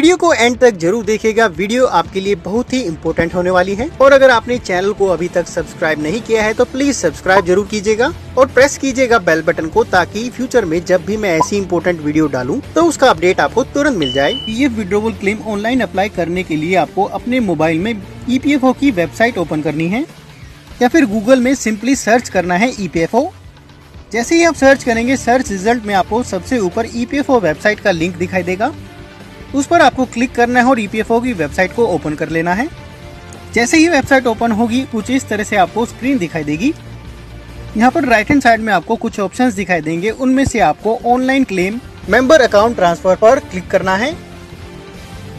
Video को and तक जरूर देखिएगा, वीडियो आपके लिए बहुत ही इम्पोर्टेंट होने वाली है। और अगर आपने चैनल को अभी तक सब्सक्राइब नहीं किया है तो प्लीज सब्सक्राइब जरूर कीजिएगा और प्रेस कीजिएगा बेल बटन को, ताकि फ्यूचर में जब भी मैं ऐसी इम्पोर्टेंट वीडियो डालूं तो उसका अपडेट आपको तुरंत मिल जाए। PF withdrawal claim online apply करने के लिए आपको अपने मोबाइल में ईपीएफओ की वेबसाइट ओपन करनी है या फिर गूगल में सिंपली सर्च करना है ईपीएफओ। जैसे ही आप सर्च करेंगे, सर्च रिजल्ट में आपको सबसे ऊपर ईपीएफओ वेबसाइट का लिंक दिखाई देगा। उस पर आपको क्लिक करना है और ईपीएफओ की वेबसाइट को ओपन कर लेना है। जैसे ही वेबसाइट ओपन होगी, कुछ इस तरह से आपको स्क्रीन दिखाई देगी। यहाँ पर राइट हैंड साइड में आपको कुछ ऑप्शंस दिखाई देंगे, उनमें से आपको online claim member account transfer पर क्लिक करना है।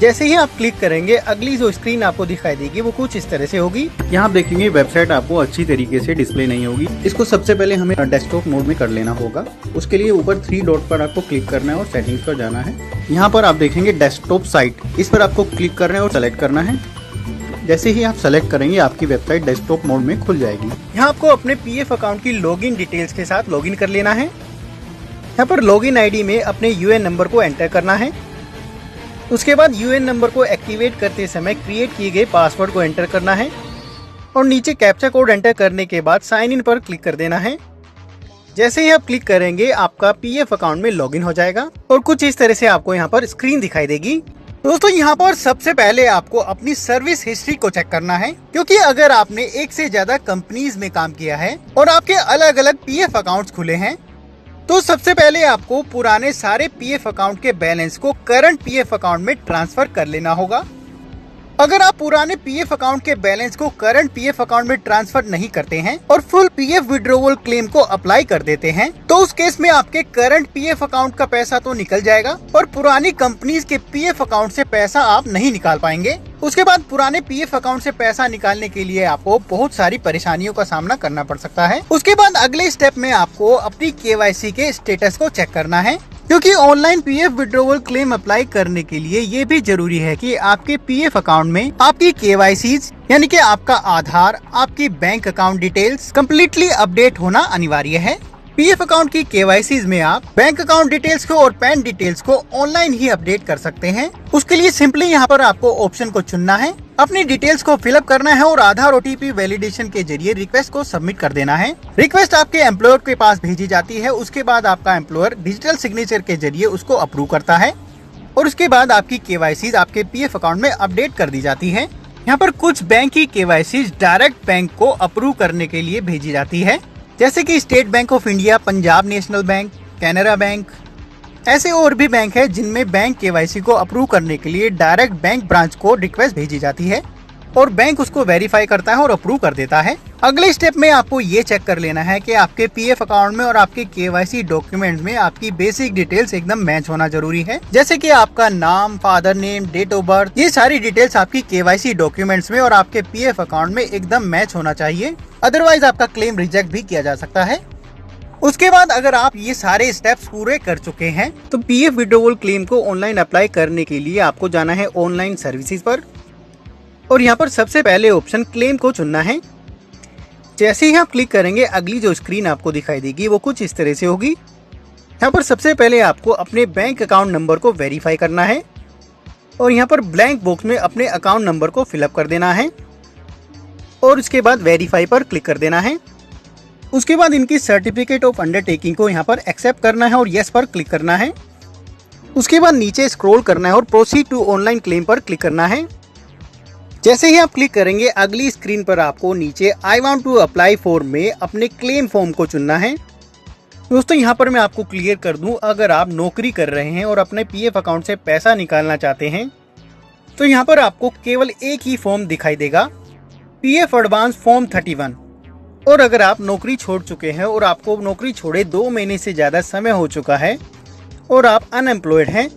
जैसे ही आप क्लिक करेंगे, अगली जो स्क्रीन आपको दिखाई देगी वो कुछ इस तरह से होगी। यहाँ देखेंगे वेबसाइट आपको अच्छी तरीके से डिस्प्ले नहीं होगी। इसको सबसे पहले हमें डेस्कटॉप मोड में कर लेना होगा। उसके लिए ऊपर 3 डॉट पर आपको क्लिक करना है और सेटिंग्स पर जाना है। यहाँ पर आप देखेंगे डेस्कटॉप साइट, इस पर आपको क्लिक करना है और सेलेक्ट करना है। जैसे ही आप सेलेक्ट करेंगे, आपकी वेबसाइट डेस्कटॉप मोड में खुल जाएगी। यहाँ आपको अपने पीएफ अकाउंट की लॉगिन डिटेल्स के साथ लॉगिन कर लेना है। यहाँ पर लॉगिन आईडी में अपने यूएन नंबर को एंटर करना है। उसके बाद यूएन नंबर को एक्टिवेट करते समय क्रिएट किए गए पासवर्ड को एंटर करना है और नीचे कैप्चा कोड एंटर करने के बाद साइन इन पर क्लिक कर देना है। जैसे ही आप क्लिक करेंगे, आपका पीएफ अकाउंट में लॉगिन हो जाएगा और कुछ इस तरह से आपको यहाँ पर स्क्रीन दिखाई देगी। दोस्तों, यहाँ पर सबसे पहले आपको अपनी सर्विस हिस्ट्री को चेक करना है, क्योंकि अगर आपने एक से ज्यादा कंपनीज में काम किया है और आपके अलग अलग पीएफ अकाउंट्स खुले हैं, तो सबसे पहले आपको पुराने सारे पीएफ अकाउंट के बैलेंस को करंट पीएफ अकाउंट में ट्रांसफर कर लेना होगा। अगर आप पुराने पीएफ अकाउंट के बैलेंस को करंट पीएफ अकाउंट में ट्रांसफर नहीं करते हैं और फुल पीएफ विड्रॉवल क्लेम को अप्लाई कर देते हैं, तो उस केस में आपके करंट पीएफ अकाउंट का पैसा तो निकल जाएगा और पुरानी कंपनीज के पीएफ अकाउंट से पैसा आप नहीं निकाल पाएंगे। उसके बाद पुराने पीएफ अकाउंट से पैसा निकालने के लिए आपको बहुत सारी परेशानियों का सामना करना पड़ सकता है। उसके बाद अगले स्टेप में आपको अपनी केवाईसी के स्टेटस को चेक करना है, क्योंकि online PF withdrawal claim apply करने के लिए ये भी जरूरी है कि आपके पीएफ अकाउंट में आपकी केवाईसीज यानी कि आपका आधार, आपकी bank account details completely update होना अनिवार्य है। पीएफ अकाउंट की केवाईसीज में आप बैंक अकाउंट डिटेल्स को और पैन डिटेल्स को ऑनलाइन ही अपडेट कर सकते हैं। उसके लिए सिंपली यहाँ पर आपको ऑप्शन को चुनना है, अपनी डिटेल्स को फिलअप करना है और आधार ओटीपी वैलिडेशन के जरिए रिक्वेस्ट को सबमिट कर देना है। रिक्वेस्ट आपके एम्प्लॉयर के पास भेजी जाती है। उसके बाद आपका एम्प्लॉयर डिजिटल सिग्नेचर के जरिए उसको अप्रूव करता है और उसके बाद आपकी केवाईसीज आपके पीएफ अकाउंट में अपडेट कर दी जाती है। यहाँ पर कुछ बैंक की केवाईसीज डायरेक्ट बैंक को अप्रूव करने के लिए भेजी जाती है, जैसे कि state bank of India, Punjab national bank, Canara bank. ऐसे और भी बैंक है जिनमें बैंक केवाईसी को अप्रूव करने के लिए डायरेक्ट बैंक ब्रांच को रिक्वेस्ट भेजी जाती है और बैंक उसको वेरीफाई करता है और अप्रूव कर देता है। अगले स्टेप में आपको ये चेक कर लेना है कि आपके पीएफ अकाउंट में और आपके केवाईसी डॉक्यूमेंट में आपकी बेसिक डिटेल्स एकदम मैच होना जरूरी है, जैसे कि आपका नाम, father name, date of birth. ये सारी डिटेल्स आपकी केवाईसी डॉक्यूमेंट्स में और आपके पीएफ अकाउंट में एकदम मैच होना चाहिए, अदरवाइज आपका क्लेम रिजेक्ट भी किया जा सकता है। उसके बाद अगर आप ये सारे स्टेप्स पूरे कर चुके हैं, तो पीएफ विड्रॉवल क्लेम को ऑनलाइन अप्लाई करने के लिए आपको जाना है ऑनलाइन सर्विसेज पर और यहाँ पर सबसे पहले ऑप्शन क्लेम को चुनना है। जैसे ही आप क्लिक करेंगे, अगली जो स्क्रीन आपको दिखाई देगी वो कुछ इस तरह से होगी। यहाँ पर सबसे पहले आपको अपने बैंक अकाउंट नंबर को वेरीफाई करना है और यहाँ पर ब्लैंक बॉक्स में अपने अकाउंट नंबर को फिलअप कर देना है और उसके बाद वेरीफाई पर क्लिक कर देना है। उसके बाद इनकी सर्टिफिकेट ऑफ अंडरटेकिंग को यहाँ पर एक्सेप्ट करना है और यस पर क्लिक करना है। उसके बाद नीचे स्क्रॉल करना है और प्रोसीड टू ऑनलाइन क्लेम पर क्लिक करना है। जैसे ही आप क्लिक करेंगे, अगली स्क्रीन पर आपको नीचे I want to apply for में अपने क्लेम फॉर्म को चुनना है। दोस्तों, यहाँ पर मैं आपको क्लियर कर दूं, अगर आप नौकरी कर रहे हैं और अपने पीएफ अकाउंट से पैसा निकालना चाहते हैं, तो यहाँ पर आपको केवल एक ही फॉर्म दिखाई देगा, पीएफ एडवांस फॉर्म 31। और अगर आप नौकरी छोड़ चुके हैं और आपको नौकरी छोड़े 2 महीने से ज्यादा समय हो चुका है और आप अनएम्प्लॉयड हैं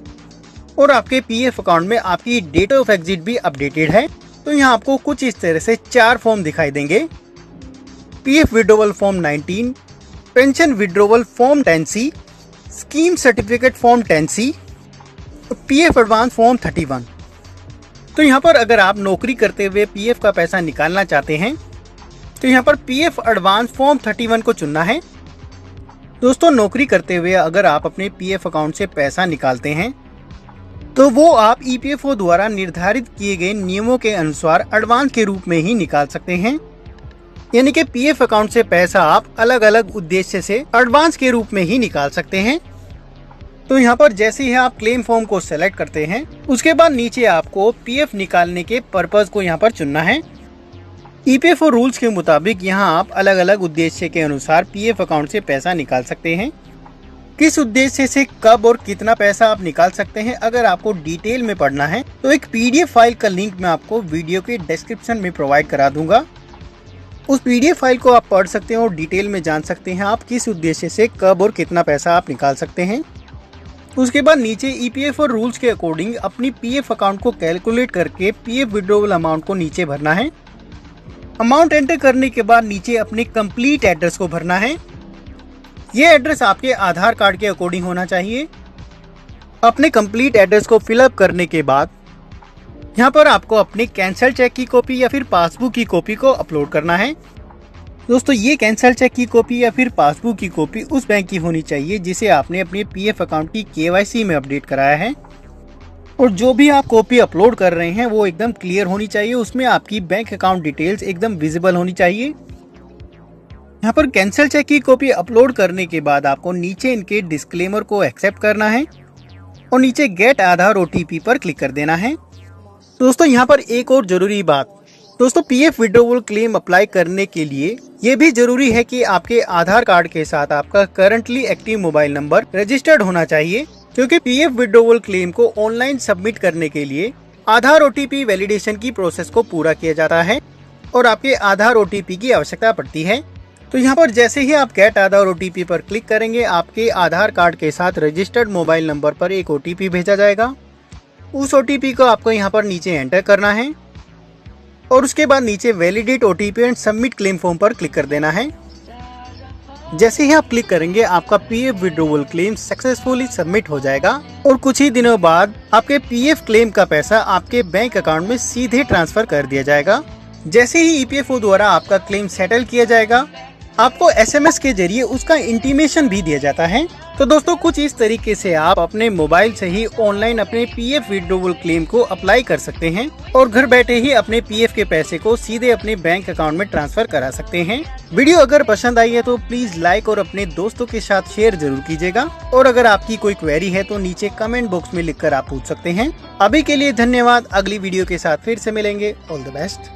और आपके पीएफ अकाउंट में आपकी डेट ऑफ एग्जिट भी अपडेटेड है, तो यहाँ आपको कुछ इस तरह से 4 फॉर्म दिखाई देंगे। PF withdrawal form 19, pension withdrawal form 10C, scheme certificate form 10C, PF advance form 31। तो यहाँ पर अगर आप नौकरी करते हुए पीएफ का पैसा निकालना चाहते हैं, तो यहाँ पर पीएफ एडवांस फॉर्म 31 को चुनना है। दोस्तों, नौकरी करते हुए अगर आप अपने पीएफ अकाउंट से पैसा निकालते हैं तो वो आप ईपीएफओ द्वारा निर्धारित किए गए नियमों के अनुसार एडवांस के रूप में ही निकाल सकते हैं। यानी कि पीएफ अकाउंट से पैसा आप अलग अलग उद्देश्य से एडवांस के रूप में ही निकाल सकते हैं। तो यहाँ पर जैसे ही आप क्लेम फॉर्म को सेलेक्ट करते हैं, उसके बाद नीचे आपको पीएफ निकालने के पर्पज को यहाँ पर चुनना है। ईपीएफओ रूल्स के मुताबिक यहाँ आप अलग अलग उद्देश्य के अनुसार पीएफ अकाउंट से पैसा निकाल सकते हैं। किस उद्देश्य से कब और कितना पैसा आप निकाल सकते हैं, अगर आपको डिटेल में पढ़ना है तो एक पीडीएफ फाइल का लिंक मैं आपको वीडियो के डिस्क्रिप्शन में प्रोवाइड करा दूंगा। उस पीडीएफ फाइल को आप पढ़ सकते हैं और डिटेल में जान सकते हैं आप किस उद्देश्य से कब और कितना पैसा आप निकाल सकते हैं। उसके बाद नीचे ईपीएफओ रूल्स के अकॉर्डिंग अपनी पीएफ अकाउंट को कैलकुलेट करके पीएफ विड्रॉवल अमाउंट को नीचे भरना है। अमाउंट एंटर करने के बाद नीचे अपने कंप्लीट एड्रेस को भरना है। ये एड्रेस आपके आधार कार्ड के अकॉर्डिंग होना चाहिए। अपने कंप्लीट एड्रेस को फिलअप करने के बाद यहाँ पर आपको अपने कैंसल चेक की कॉपी या फिर पासबुक की कॉपी को अपलोड करना है। दोस्तों, ये कैंसल चेक की कॉपी या फिर पासबुक की कॉपी उस बैंक की होनी चाहिए जिसे आपने अपने पीएफ अकाउंट की केवाईसी में अपडेट कराया है। और जो भी आप कॉपी अपलोड कर रहे हैं वो एकदम क्लियर होनी चाहिए, उसमें आपकी बैंक अकाउंट डिटेल्स एकदम विजिबल होनी चाहिए। यहाँ पर कैंसल चेक की कॉपी अपलोड करने के बाद आपको नीचे इनके डिस्क्लेमर को एक्सेप्ट करना है और नीचे गेट आधार ओटीपी पर क्लिक कर देना है। दोस्तों, यहाँ पर एक और जरूरी बात, दोस्तों पीएफ विड्रॉवल क्लेम अप्लाई करने के लिए ये भी जरूरी है कि आपके आधार कार्ड के साथ आपका currently active mobile number registered होना चाहिए, क्योंकि पीएफ विड्रॉवल क्लेम को ऑनलाइन सबमिट करने के लिए आधार ओटीपी वैलिडेशन की प्रोसेस को पूरा किया जाता है और आपके आधार ओटीपी की आवश्यकता पड़ती है। तो यहाँ पर जैसे ही आप गेट आधार ओटीपी पर क्लिक करेंगे, आपके आधार कार्ड के साथ रजिस्टर्ड मोबाइल नंबर पर एक ओटीपी भेजा जाएगा। उस ओटीपी को आपको यहाँ पर नीचे एंटर करना है और उसके बाद नीचे validate OTP and submit claim form पर क्लिक कर देना है। जैसे ही आप क्लिक करेंगे, आपका PF withdrawal claim successfully submit हो जाएगा और कुछ ही दिनों बाद आपके पीएफ क्लेम का पैसा आपके बैंक अकाउंट में सीधे ट्रांसफर कर दिया जाएगा। जैसे ही ईपीएफओ द्वारा आपका क्लेम सेटल किया जाएगा, आपको एसएमएस के जरिए उसका इंटीमेशन भी दिया जाता है। तो दोस्तों, कुछ इस तरीके से आप अपने मोबाइल से ही ऑनलाइन अपने पीएफ विड्रॉवल क्लेम को अप्लाई कर सकते हैं और घर बैठे ही अपने पीएफ के पैसे को सीधे अपने बैंक अकाउंट में ट्रांसफर करा सकते हैं। वीडियो अगर पसंद आई है तो प्लीज लाइक और अपने दोस्तों के साथ शेयर जरूर कीजिएगा और अगर आपकी कोई क्वेरी है तो नीचे कमेंट बॉक्स में लिखकर आप पूछ सकते हैं। अभी के लिए धन्यवाद। अगली वीडियो के साथ फिर से मिलेंगे। All the best.